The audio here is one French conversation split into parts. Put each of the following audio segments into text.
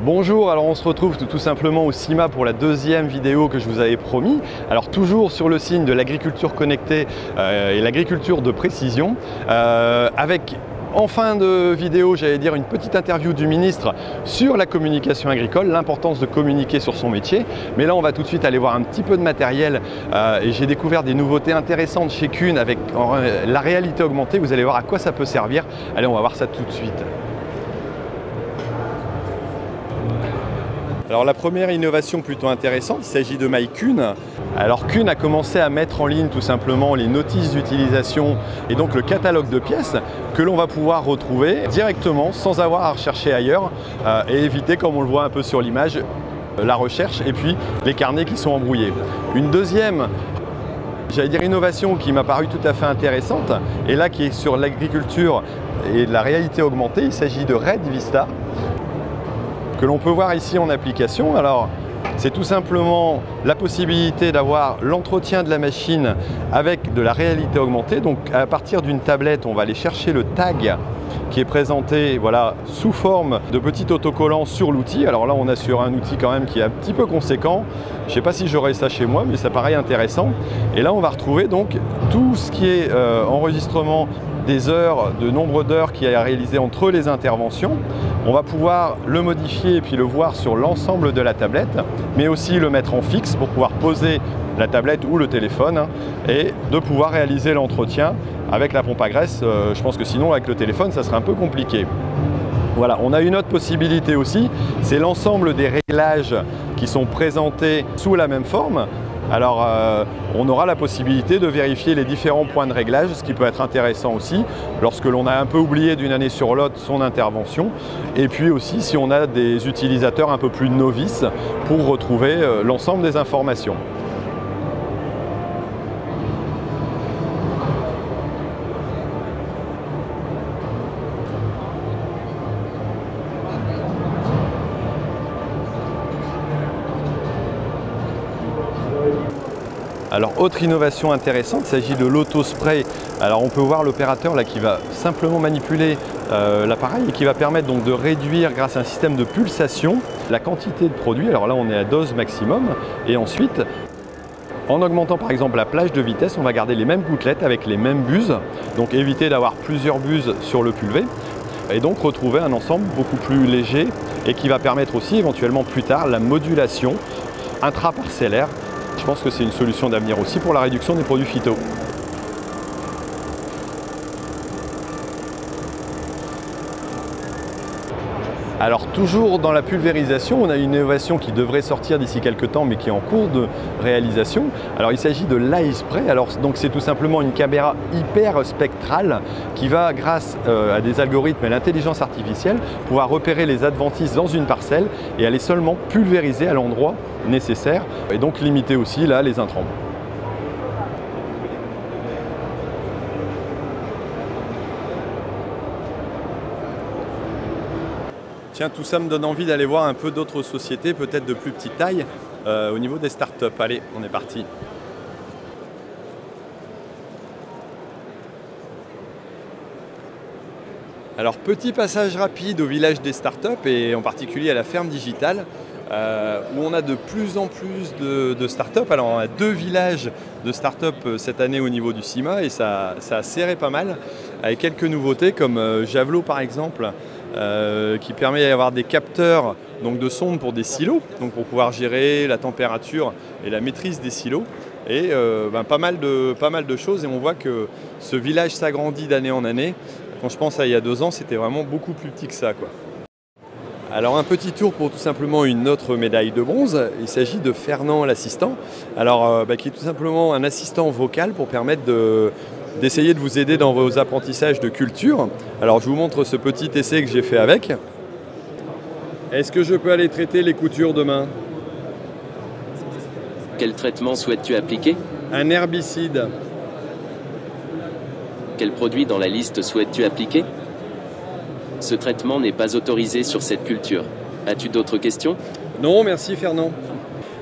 Bonjour, alors on se retrouve tout simplement au CIMA pour la deuxième vidéo que je vous avais promis. Alors toujours sur le signe de l'agriculture connectée et l'agriculture de précision, avec en fin de vidéo, j'allais dire une petite interview du ministre sur la communication agricole, l'importance de communiquer sur son métier. Mais là, on va tout de suite aller voir un petit peu de matériel et j'ai découvert des nouveautés intéressantes chez Kuhn avec la réalité augmentée. Vous allez voir à quoi ça peut servir. Allez, on va voir ça tout de suite. Alors la première innovation plutôt intéressante, il s'agit de MyKuhn. Alors Kuhn a commencé à mettre en ligne tout simplement les notices d'utilisation et donc le catalogue de pièces que l'on va pouvoir retrouver directement sans avoir à rechercher ailleurs et éviter, comme on le voit un peu sur l'image, la recherche et puis les carnets qui sont embrouillés. Une deuxième, j'allais dire innovation qui m'a paru tout à fait intéressante et là qui est sur l'agriculture et la réalité augmentée, il s'agit de Red Vista, que l'on peut voir ici en application. Alors, c'est tout simplement la possibilité d'avoir l'entretien de la machine avec de la réalité augmentée. Donc, à partir d'une tablette, on va aller chercher le tag qui est présenté voilà, sous forme de petit autocollant sur l'outil. Alors là, on a sur un outil quand même qui est un petit peu conséquent. Je ne sais pas si j'aurai ça chez moi, mais ça paraît intéressant. Et là, on va retrouver donc tout ce qui est enregistrement des heures, de nombre d'heures qui a réalisé entre les interventions. On va pouvoir le modifier et puis le voir sur l'ensemble de la tablette, mais aussi le mettre en fixe pour pouvoir poser la tablette ou le téléphone et de pouvoir réaliser l'entretien avec la pompe à graisse. Je pense que sinon avec le téléphone ça serait un peu compliqué. Voilà, on a une autre possibilité aussi, c'est l'ensemble des réglages qui sont présentés sous la même forme. Alors on aura la possibilité de vérifier les différents points de réglage, ce qui peut être intéressant aussi lorsque l'on a un peu oublié d'une année sur l'autre son intervention. Et puis aussi si on a des utilisateurs un peu plus novices pour retrouver l'ensemble des informations. Alors autre innovation intéressante, il s'agit de l'auto-spray. Alors on peut voir l'opérateur là qui va simplement manipuler l'appareil et qui va permettre donc de réduire grâce à un système de pulsation la quantité de produit. Alors là on est à dose maximum et ensuite en augmentant par exemple la plage de vitesse, on va garder les mêmes gouttelettes avec les mêmes buses, donc éviter d'avoir plusieurs buses sur le pulvé et donc retrouver un ensemble beaucoup plus léger et qui va permettre aussi éventuellement plus tard la modulation intraparcellaire. Je pense que c'est une solution d'avenir aussi pour la réduction des produits phyto. Alors toujours dans la pulvérisation, on a une innovation qui devrait sortir d'ici quelques temps mais qui est en cours de réalisation. Alors il s'agit de l'iSpray. Alors donc c'est tout simplement une caméra hyper spectrale qui va grâce à des algorithmes et à l'intelligence artificielle pouvoir repérer les adventices dans une parcelle et aller seulement pulvériser à l'endroit nécessaire et donc limiter aussi là les intrants. Tiens, tout ça me donne envie d'aller voir un peu d'autres sociétés, peut-être de plus petite taille, au niveau des startups. Allez, on est parti. Alors, petit passage rapide au village des startups et en particulier à la ferme digitale, où on a de plus en plus de startups. Alors, on a 2 villages de startups cette année au niveau du CIMA et ça a serré pas mal, avec quelques nouveautés comme Javelot par exemple, qui permet d'avoir des capteurs donc de sondes pour des silos, donc pour pouvoir gérer la température et la maîtrise des silos. Et pas mal de choses et on voit que ce village s'agrandit d'année en année. Quand je pense à il y a 2 ans, c'était vraiment beaucoup plus petit que ça, quoi. Alors un petit tour pour tout simplement une autre médaille de bronze. Il s'agit de Fernand l'assistant. Alors qui est tout simplement un assistant vocal pour permettre d'essayer de vous aider dans vos apprentissages de culture. Alors je vous montre ce petit essai que j'ai fait avec. Est-ce que je peux aller traiter les coutures demain? Quel traitement souhaites-tu appliquer? Un herbicide. Quel produit dans la liste souhaites-tu appliquer? Ce traitement n'est pas autorisé sur cette culture. As-tu d'autres questions? Non, merci Fernand.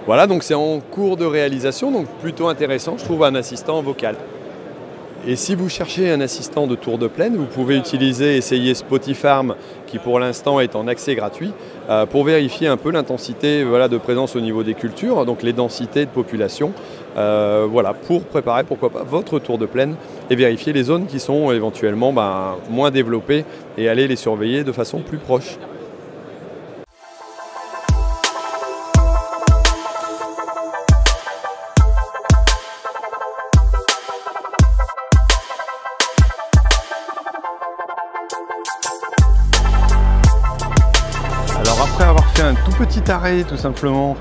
Voilà, donc c'est en cours de réalisation, donc plutôt intéressant, je trouve, un assistant vocal. Et si vous cherchez un assistant de tour de plaine, vous pouvez essayer Spotifarm qui qui pour l'instant est en accès gratuit pour vérifier un peu l'intensité de présence au niveau des cultures, donc les densités de population, pour préparer pourquoi pas votre tour de plaine et vérifier les zones qui sont éventuellement moins développées et aller les surveiller de façon plus proche. Alors après avoir fait un tout petit arrêt tout simplement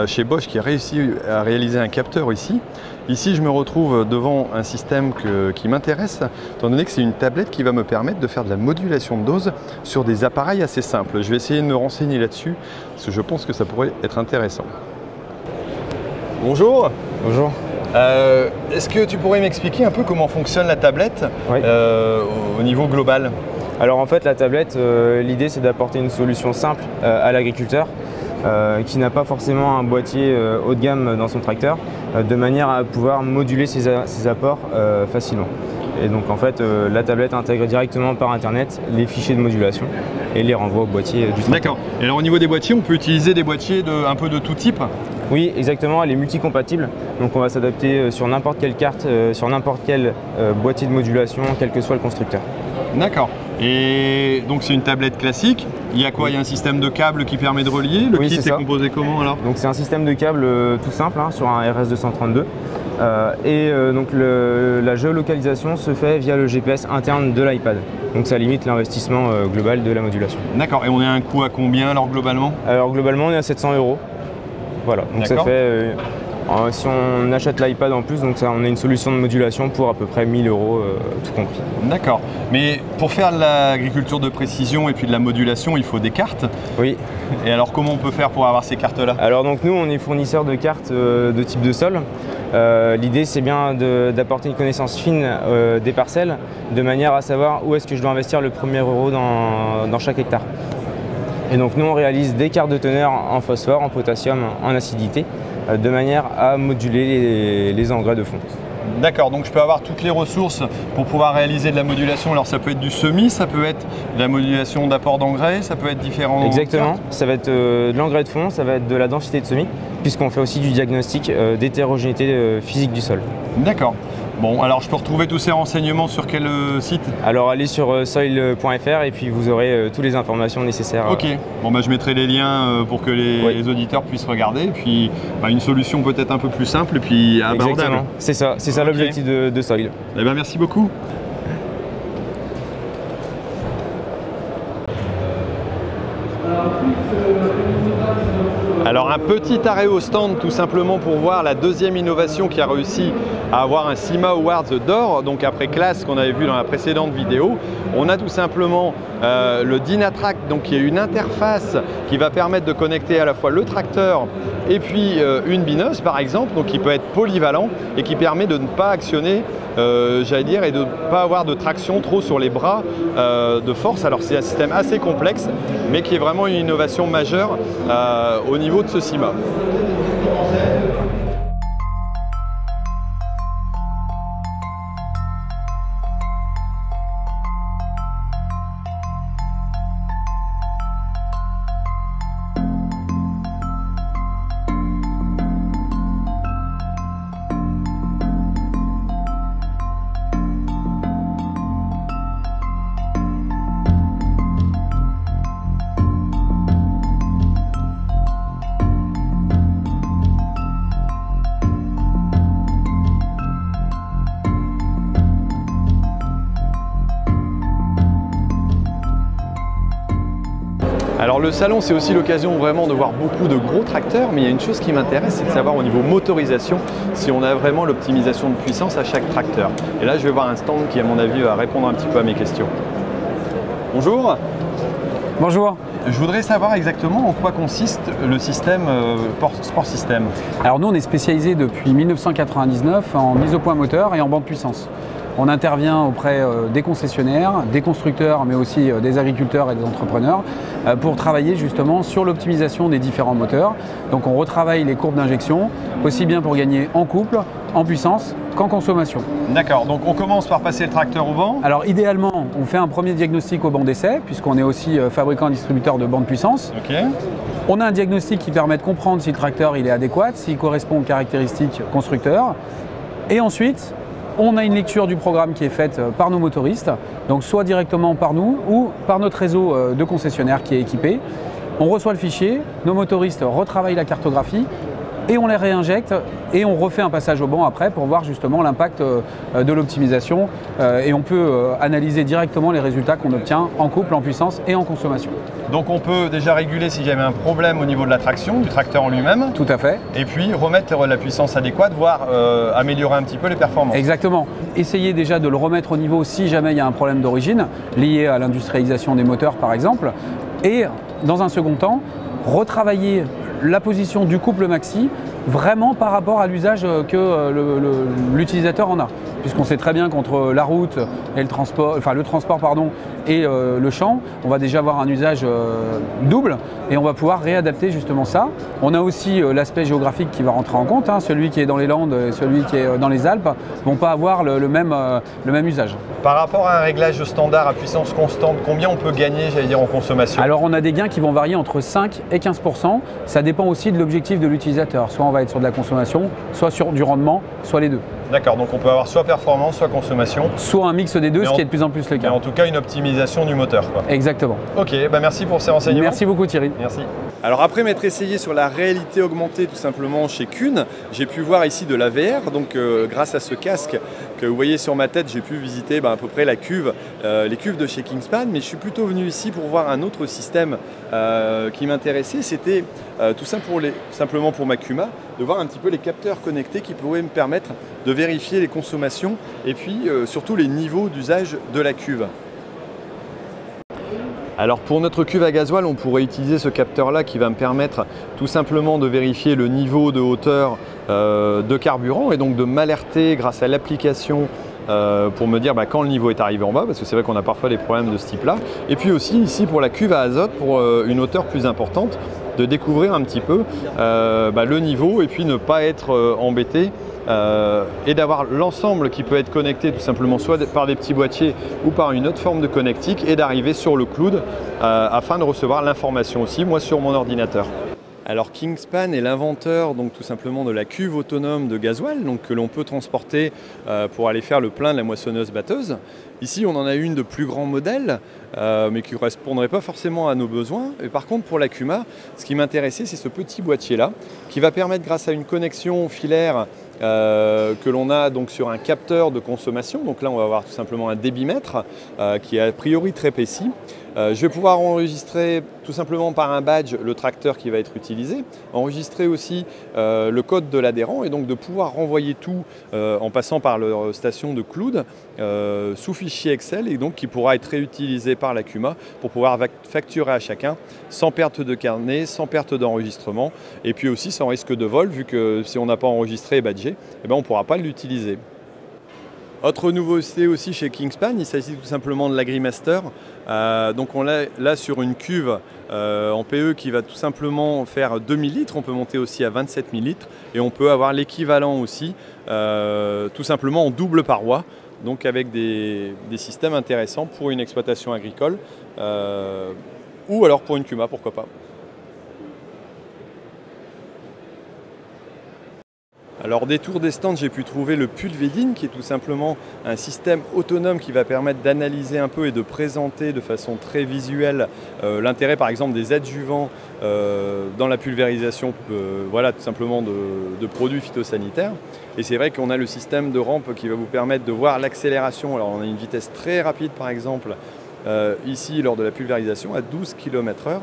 chez Bosch qui a réussi à réaliser un capteur ici je me retrouve devant un système qui m'intéresse étant donné que c'est une tablette qui va me permettre de faire de la modulation de dose sur des appareils assez simples. Je vais essayer de me renseigner là-dessus parce que je pense que ça pourrait être intéressant. Bonjour. Bonjour. Est-ce que tu pourrais m'expliquer un peu comment fonctionne la tablette au niveau global ? Alors en fait la tablette, l'idée c'est d'apporter une solution simple à l'agriculteur qui n'a pas forcément un boîtier haut de gamme dans son tracteur, de manière à pouvoir moduler ses apports facilement. Et donc en fait la tablette intègre directement par internet les fichiers de modulation et les renvoie au boîtier du tracteur. D'accord. Et alors au niveau des boîtiers, on peut utiliser des boîtiers un peu de tout type ? Oui, exactement, elle est multicompatible, donc on va s'adapter sur n'importe quelle carte, sur n'importe quel boîtier de modulation, quel que soit le constructeur. D'accord. Et donc c'est une tablette classique. Il y a quoi ? Il y a un système de câbles qui permet de relier. Le kit est composé comment alors ? Donc c'est un système de câbles tout simple sur un RS232. Donc la géolocalisation se fait via le GPS interne de l'iPad. Donc ça limite l'investissement global de la modulation. D'accord. Et on est à un coût à combien alors globalement ? Alors globalement on est à 700 €. Voilà. Donc ça fait si on achète l'iPad en plus, donc ça, on a une solution de modulation pour à peu près 1 000 € tout compris. D'accord. Mais pour faire de l'agriculture de précision et puis de la modulation, il faut des cartes. Oui. Et alors comment on peut faire pour avoir ces cartes-là ? Alors donc nous, on est fournisseur de cartes de type de sol. L'idée c'est bien d'apporter une connaissance fine des parcelles, de manière à savoir où est-ce que je dois investir le premier euro dans chaque hectare. Et donc nous on réalise des cartes de teneur en phosphore, en potassium, en acidité, de manière à moduler les engrais de fond. D'accord, donc je peux avoir toutes les ressources pour pouvoir réaliser de la modulation. Alors ça peut être du semis, ça peut être de la modulation d'apport d'engrais, ça peut être différents. Exactement, ça va être de l'engrais de fond, ça va être de la densité de semis, puisqu'on fait aussi du diagnostic d'hétérogénéité physique du sol. D'accord. Bon, alors je peux retrouver tous ces renseignements sur quel site ? Alors allez sur soil.fr et puis vous aurez toutes les informations nécessaires. Ok, bon je mettrai les liens pour que les auditeurs puissent regarder. Et puis une solution peut-être un peu plus simple et puis abordable. Exactement, c'est ça l'objectif de Soil. Eh bien merci beaucoup. Alors un petit arrêt au stand tout simplement pour voir la deuxième innovation qui a réussi à avoir un CIMA Awards d'or, donc après Class qu'on avait vu dans la précédente vidéo. On a tout simplement le Dynatrac, donc qui est une interface qui va permettre de connecter à la fois le tracteur et puis une bineuse par exemple, donc qui peut être polyvalent et qui permet de ne pas actionner j'allais dire, et de ne pas avoir de traction trop sur les bras de force. Alors c'est un système assez complexe, mais qui est vraiment une innovation majeure au niveau de ce CIMA. Alors le salon, c'est aussi l'occasion vraiment de voir beaucoup de gros tracteurs, mais il y a une chose qui m'intéresse, c'est de savoir au niveau motorisation si on a vraiment l'optimisation de puissance à chaque tracteur. Et là, je vais voir un stand qui, à mon avis, va répondre un petit peu à mes questions. Bonjour. Bonjour. Je voudrais savoir exactement en quoi consiste le système Sport System. Alors nous, on est spécialisé depuis 1999 en mise au point moteur et en bande puissance. On intervient auprès des concessionnaires, des constructeurs, mais aussi des agriculteurs et des entrepreneurs pour travailler justement sur l'optimisation des différents moteurs. Donc on retravaille les courbes d'injection, aussi bien pour gagner en couple, en puissance qu'en consommation. D'accord, donc on commence par passer le tracteur au banc. Alors idéalement, on fait un premier diagnostic au banc d'essai, puisqu'on est aussi fabricant et distributeur de bancs de puissance. Ok. On a un diagnostic qui permet de comprendre si le tracteur il est adéquat, s'il correspond aux caractéristiques constructeurs. Et ensuite, on a une lecture du programme qui est faite par nos motoristes, donc soit directement par nous ou par notre réseau de concessionnaires qui est équipé. On reçoit le fichier, nos motoristes retravaillent la cartographie et on les réinjecte et on refait un passage au banc après pour voir justement l'impact de l'optimisation et on peut analyser directement les résultats qu'on obtient en couple, en puissance et en consommation. Donc on peut déjà réguler si j'avais un problème au niveau de la traction du tracteur en lui-même. Tout à fait. Et puis remettre la puissance adéquate, voire améliorer un petit peu les performances. Exactement. Essayez déjà de le remettre au niveau si jamais il y a un problème d'origine, lié à l'industrialisation des moteurs par exemple. Et dans un second temps, retravailler la position du couple maxi vraiment par rapport à l'usage que l'utilisateur en a. Puisqu'on sait très bien qu'entre la route et le transport, et le champ, on va déjà avoir un usage double et on va pouvoir réadapter justement ça. On a aussi l'aspect géographique qui va rentrer en compte, hein. Celui qui est dans les Landes et celui qui est dans les Alpes ne vont pas avoir le même usage. Par rapport à un réglage standard à puissance constante, combien on peut gagner, j'allais dire, en consommation? Alors on a des gains qui vont varier entre 5 et 15%. Ça dépend aussi de l'objectif de l'utilisateur. Soit on va être sur de la consommation, soit sur du rendement, soit les deux. D'accord, donc on peut avoir soit performance, soit consommation. Soit un mix des deux, ce qui est de plus en plus le cas. Mais en tout cas, une optimisation du moteur, quoi. Exactement. Ok, bah merci pour ces renseignements. Merci beaucoup Thierry. Merci. Alors après m'être essayé sur la réalité augmentée tout simplement chez Kuhn, j'ai pu voir ici de la VR, donc grâce à ce casque que vous voyez sur ma tête, j'ai pu visiter à peu près la cuve, les cuves de chez Kingspan, mais je suis plutôt venu ici pour voir un autre système qui m'intéressait, c'était tout simplement pour ma Kuma, de voir un petit peu les capteurs connectés qui pourraient me permettre de vérifier les consommations et puis surtout les niveaux d'usage de la cuve. Alors pour notre cuve à gasoil, on pourrait utiliser ce capteur-là qui va me permettre tout simplement de vérifier le niveau de hauteur de carburant et donc de m'alerter grâce à l'application pour me dire quand le niveau est arrivé en bas, parce que c'est vrai qu'on a parfois des problèmes de ce type-là. Et puis aussi ici pour la cuve à azote, pour une hauteur plus importante, de découvrir un petit peu le niveau et puis ne pas être embêté et d'avoir l'ensemble qui peut être connecté tout simplement soit par des petits boîtiers ou par une autre forme de connectique et d'arriver sur le cloud afin de recevoir l'information aussi, moi sur mon ordinateur. Alors Kingspan est l'inventeur donc tout simplement de la cuve autonome de gasoil donc, que l'on peut transporter pour aller faire le plein de la moissonneuse-batteuse. Ici on en a une de plus grand modèle mais qui ne correspondrait pas forcément à nos besoins. Et par contre pour la Kuma, ce qui m'intéressait c'est ce petit boîtier là qui va permettre grâce à une connexion filaire que l'on a donc sur un capteur de consommation. Donc là on va avoir tout simplement un débitmètre qui est a priori très précis. Je vais pouvoir enregistrer tout simplement par un badge le tracteur qui va être utilisé, enregistrer aussi le code de l'adhérent et donc de pouvoir renvoyer tout en passant par leur station de cloud sous fichier Excel et donc qui pourra être réutilisé par la Kuma pour pouvoir facturer à chacun sans perte de carnet, sans perte d'enregistrement et puis aussi sans risque de vol vu que si on n'a pas enregistré et badgé, on ne pourra pas l'utiliser. Autre nouveauté aussi chez Kingspan, il s'agit tout simplement de l'Agrimaster. Donc on l'a là sur une cuve en PE qui va tout simplement faire 2000 litres, on peut monter aussi à 27 000 litres et on peut avoir l'équivalent aussi tout simplement en double paroi, donc avec des systèmes intéressants pour une exploitation agricole ou alors pour une Kuma, pourquoi pas. Alors des tours des stands, j'ai pu trouver le Pulvedin qui est tout simplement un système autonome qui va permettre d'analyser un peu et de présenter de façon très visuelle l'intérêt par exemple des adjuvants dans la pulvérisation voilà, tout simplement de produits phytosanitaires. Et c'est vrai qu'on a le système de rampe qui va vous permettre de voir l'accélération. Alors on a une vitesse très rapide par exemple ici lors de la pulvérisation à 12 km/h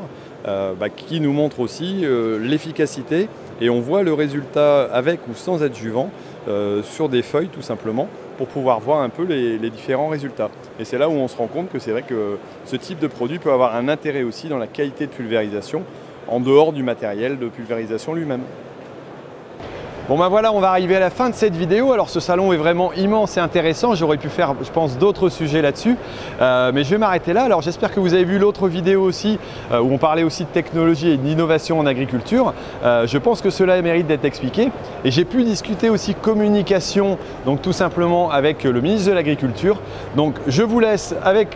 qui nous montre aussi l'efficacité et on voit le résultat avec ou sans adjuvant sur des feuilles tout simplement pour pouvoir voir un peu les différents résultats. Et c'est là où on se rend compte que c'est vrai que ce type de produit peut avoir un intérêt aussi dans la qualité de pulvérisation en dehors du matériel de pulvérisation lui-même. Bon ben voilà, on va arriver à la fin de cette vidéo. Alors ce salon est vraiment immense et intéressant. J'aurais pu faire, je pense, d'autres sujets là-dessus. Mais je vais m'arrêter là. Alors j'espère que vous avez vu l'autre vidéo aussi, où on parlait aussi de technologie et d'innovation en agriculture. Je pense que cela mérite d'être expliqué. Et j'ai pu discuter aussi communication, donc tout simplement avec le ministre de l'Agriculture. Donc je vous laisse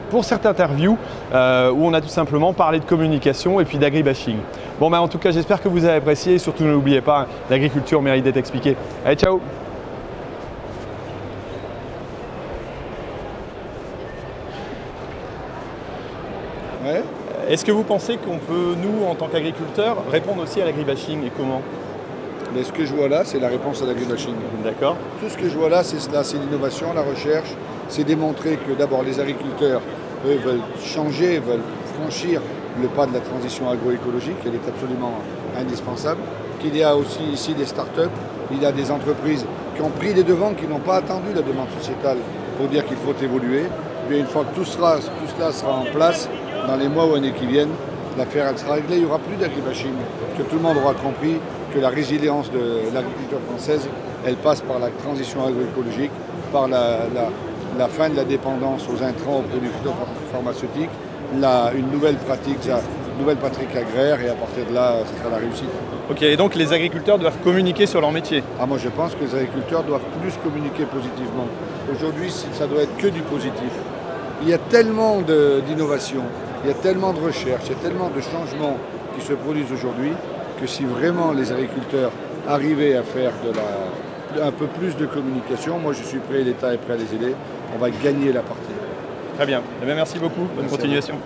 pour cette interview où on a tout simplement parlé de communication et puis d'agribashing. Bon ben en tout cas, j'espère que vous avez apprécié. Et surtout, n'oubliez pas, l'agriculture mérite d'être expliquée. Allez, ciao! Ouais. Est-ce que vous pensez qu'on peut, nous, en tant qu'agriculteurs, répondre aussi à l'agribashing et comment? Mais ce que je vois là, c'est la réponse à l'agribashing. D'accord. Tout ce que je vois là, c'est cela, c'est l'innovation, la recherche. C'est démontrer que d'abord les agriculteurs, eux, veulent changer, veulent franchir le pas de la transition agroécologique. Elle est absolument indispensable. Qu'il y a aussi ici des start-up, il y a des entreprises qui ont pris les devants, qui n'ont pas attendu la demande sociétale pour dire qu'il faut évoluer. Mais une fois que tout cela sera en place, dans les mois ou années qui viennent, l'affaire elle sera réglée, il n'y aura plus d'agribashing. Parce que tout le monde aura compris que la résilience de l'agriculture française, elle passe par la transition agroécologique, par la fin de la dépendance aux intrants, aux produits phytopharmaceutiques, une nouvelle pratique agraire, et à partir de là, ce sera la réussite. Ok, et donc les agriculteurs doivent communiquer sur leur métier? Moi je pense que les agriculteurs doivent plus communiquer positivement. Aujourd'hui, ça doit être que du positif. Il y a tellement d'innovation, il y a tellement de recherche, il y a tellement de changements qui se produisent aujourd'hui que si vraiment les agriculteurs arrivaient à faire un peu plus de communication, moi je suis prêt, l'État est prêt à les aider, on va gagner la partie. Très bien. Eh bien merci beaucoup. Bonne continuation.